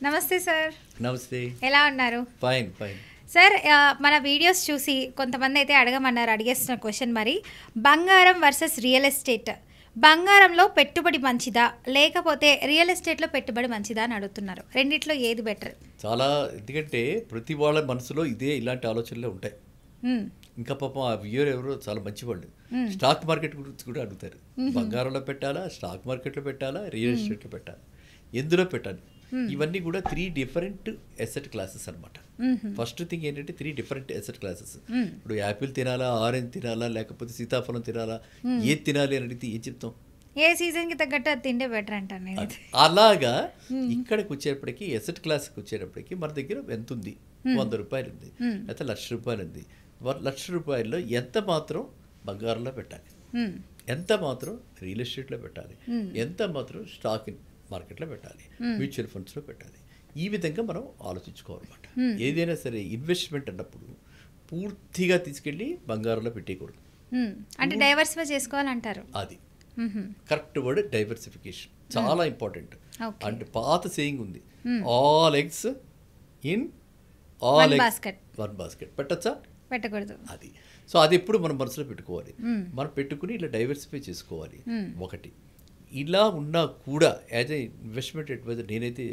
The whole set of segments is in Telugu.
నమస్తే సార్. నమస్తే. ఎలా ఉన్నారు? ఫైన్ ఫైన్ సార్, మన వీడియోస్ చూసి కొంతమంది అయితే అడిగేస్తున్న క్వశ్చన్, మరి బంగారం వర్సెస్ రియల్ ఎస్టేట్, బంగారంలో పెట్టుబడి మంచిదా లేకపోతే రియల్ ఎస్టేట్లో పెట్టుబడి మంచిదా అని అడుగుతున్నారు. రెండిట్లో ఏది బెటర్? చాలా, ఎందుకంటే ప్రతి వాళ్ళ మనసులో ఇలాంటి ఆలోచనలే ఉంటాయి. ఇంకా పాపం ఆ వ్యూయర్ ఎవరో చాలా మంచివాళ్ళు. స్టాక్ మార్కెట్ గురించి కూడా అడుగుతారు. బంగారంలో పెట్టాలా, స్టాక్ మార్కెట్లో పెట్టాలా, రియల్ ఎస్టేట్లో పెట్టాలా, ఎందులో పెట్టాలి? ఇవన్నీ కూడా 3 డిఫరెంట్ ఎసెట్ క్లాసెస్ అనమాట. ఫస్ట్ థింగ్ ఏంటంటే 3 డిఫరెంట్ ఎసెట్ క్లాసెస్. ఇప్పుడు యాపిల్ తినాలా, ఆరెంజ్ తినాలా, లేకపోతే సీతాఫలం తినాలా, ఏది తినాలి అని అడిగితే ఏం చెప్తాం? ఏ సీజన్కి తగ్గట్టు అది తింటే బెటర్ అంటాను. అలాగా ఇక్కడికి వచ్చేటప్పటికి ఎసెట్ క్లాస్కి వచ్చేటప్పటికి మన దగ్గర ఎంత ఉంది? 100 రూపాయలు ఉంది, లేకపోతే 1,00,000 రూపాయలు ఉంది. 1,00,000 రూపాయల్లో ఎంత మాత్రం బంగారంలో పెట్టాలి, ఎంత మాత్రం రియల్ ఎస్టేట్లో పెట్టాలి, ఎంత మాత్రం స్టాక్ మార్కెట్లో పెట్టాలి, మ్యూచువల్ ఫండ్స్లో పెట్టాలి. ఈ విధంగా మనం ఆలోచించుకోవాలన్నమాట. ఏదైనా సరే ఇన్వెస్ట్మెంట్ అన్నప్పుడు పూర్తిగా తీసుకెళ్ళి బంగారంలో పెట్టేయకూడదు. అంటే డైవర్సిఫై చేసుకోవాలంటారు. అది కరెక్ట్ వర్డ్, డైవర్సిఫికేషన్ చాలా ఇంపార్టెంట్. అంటే పాత సేయింగ్ ఉంది, all eggs in all basket. One basket పెట్టచ్చా? పెట్టకూడదు. అది సో అది ఎప్పుడు మనం మనసులో పెట్టుకోవాలి. మనం పెట్టుకుని ఇలా డైవర్సిఫై చేసుకోవాలి. ఒకటి ఇలా ఉన్నా కూడా యాజ్ ఏ ఇన్వెస్ట్మెంట్ అడ్వైజర్ నేనైతే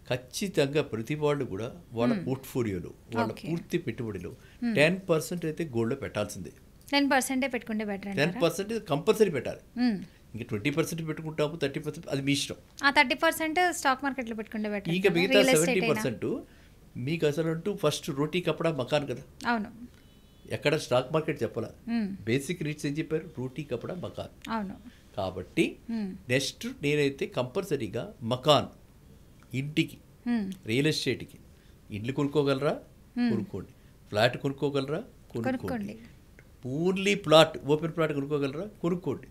ఖచ్చితంగా ప్రతి వాళ్ళు కూడా వాళ్ళ పోర్ట్ఫోలియోలో, వాళ్ళ పూర్తి పెట్టుబడిలో 10% అయితే గోల్డ్లో పెట్టాల్సిందే. 10% పెట్టుకుంటే బెటర్. 10% కంపల్సరీ పెట్టాలి. ఇంకా 20% పెట్టుకుంటాము, 30% అది మీ ఇష్టం. ఆ 30% స్టాక్ మార్కెట్లో పెట్టుకుంటే బెటర్. ఇంకా మిగతా 70% మీకు అసలు అంటూ ఫస్ట్ రోటీ కపడా మకాన్ కదా. అవును. ఎక్కడ స్టాక్ మార్కెట్ చెప్పాలా, బేసిక్ నీడ్స్ ఏం చెప్పారు? రోటీ కపడా మకాన్. అవును. కాబట్టి నెక్స్ట్ నేనైతే కంపల్సరీగా మకాన్, ఇంటికి, రియల్ ఎస్టేట్కి, ఇల్లు కొనుక్కోగలరా కొనుక్కోండి, ఫ్లాట్ కొనుక్కోగలరా కొనుక్కోండి, ఓన్లీ ప్లాట్, ఓపెన్ ప్లాట్ కొనుక్కోగలరా కొనుక్కోండి.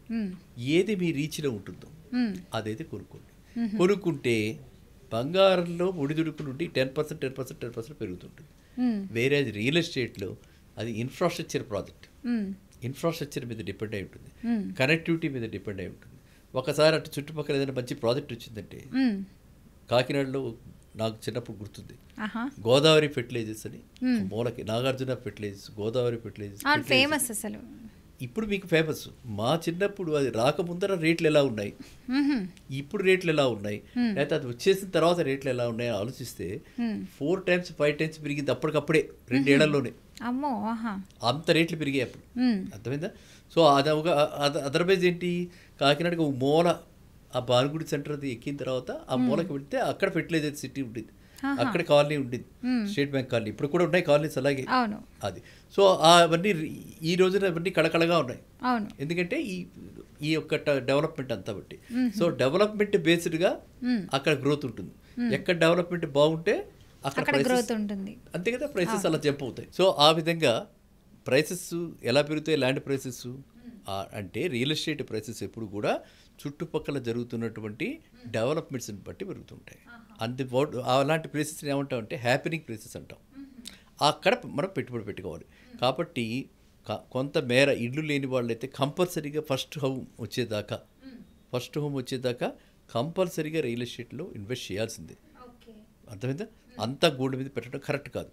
ఏది మీ రీచ్లో ఉంటుందో అదైతే కొనుక్కోండి. కొనుక్కుంటే బంగారంలో ఒడిదుడుకులు నుండి 10% పెరుగుతుంటుంది. వేరే రియల్ ఎస్టేట్లో అది ఇన్ఫ్రాస్ట్రక్చర్ ప్రాజెక్ట్, ఇన్ఫ్రాస్ట్రక్చర్ మీద డిపెండ్ అయి ఉంటుంది, కనెక్టివిటీ మీద డిపెండ్ అయి ఉంటుంది. ఒకసారి అటు చుట్టుపక్కల ఏదైనా మంచి ప్రాజెక్ట్ వచ్చిందంటే, కాకినాడలో నాకు చిన్నప్పుడు గుర్తుంది, గోదావరి ఫెర్టిలైజర్స్ అని మూలకి, Nagarjuna fertilizers, Godavari fertilizers famous. అసలు ఇప్పుడు మీకు ఫేమస్. మా చిన్నప్పుడు అది రాకముందర రేట్లు ఎలా ఉన్నాయి, ఇప్పుడు రేట్లు ఎలా ఉన్నాయి, లేకపోతే అది వచ్చేసిన తర్వాత రేట్లు ఎలా ఉన్నాయి ఆలోచిస్తే 4 times 5 times పెరిగింది అప్పటికప్పుడే, 2 ఏళ్లలోనే. అమ్మో, అంత రేట్లు పెరిగాయి అప్పుడు. అర్థమైందా? సో అది ఒక అదర్వైజ్ ఏంటి, కాకినాడకి ఒక మూల, ఆ భానుగుడి సెంటర్ అది ఎక్కిన తర్వాత ఆ మూలకి వెళ్తే అక్కడ ఫెర్టిలైజర్ సిటీ ఉంటుంది, అక్కడ కాలనీ ఉండింది, స్టేట్ బ్యాంక్ కాలనీ. ఇప్పుడు కూడా ఉన్నాయి కాలనీస్ అలాగే. అది సో అవన్నీ ఈ రోజున అవన్నీ కళకళగా ఉన్నాయి. ఎందుకంటే ఈ యొక్క డెవలప్మెంట్ అంతా బట్టి. సో డెవలప్మెంట్ బేస్డ్గా అక్కడ గ్రోత్ ఉంటుంది. ఎక్కడ డెవలప్మెంట్ బాగుంటే అక్కడ గ్రోత్ ఉంటుంది. అంతే కదా, ప్రైసెస్ అలా జంప్ అవుతాయి. సో ఆ విధంగా ప్రైసెస్ ఎలా పెరుగుతాయి, ల్యాండ్ ప్రైసెస్ అంటే రియల్ ఎస్టేట్ ప్రైసెస్ ఎప్పుడు కూడా చుట్టుపక్కల జరుగుతున్నటువంటి డెవలప్మెంట్స్ని బట్టి పెరుగుతుంటాయి. అలాంటి ప్లేసెస్ని ఏమంటామంటే హ్యాపెనింగ్ ప్లేసెస్ అంటాం. అక్కడ మనం పెట్టుబడి పెట్టుకోవాలి. కాబట్టి కొంత మేర ఇల్లు లేని వాళ్ళైతే కంపల్సరీగా ఫస్ట్ హోమ్ వచ్చేదాకా కంపల్సరీగా రియల్ ఎస్టేట్లో ఇన్వెస్ట్ చేయాల్సిందే. అర్థమైందా? అంతా గోల్డ్ మీద పెట్టడం కరెక్ట్ కాదు.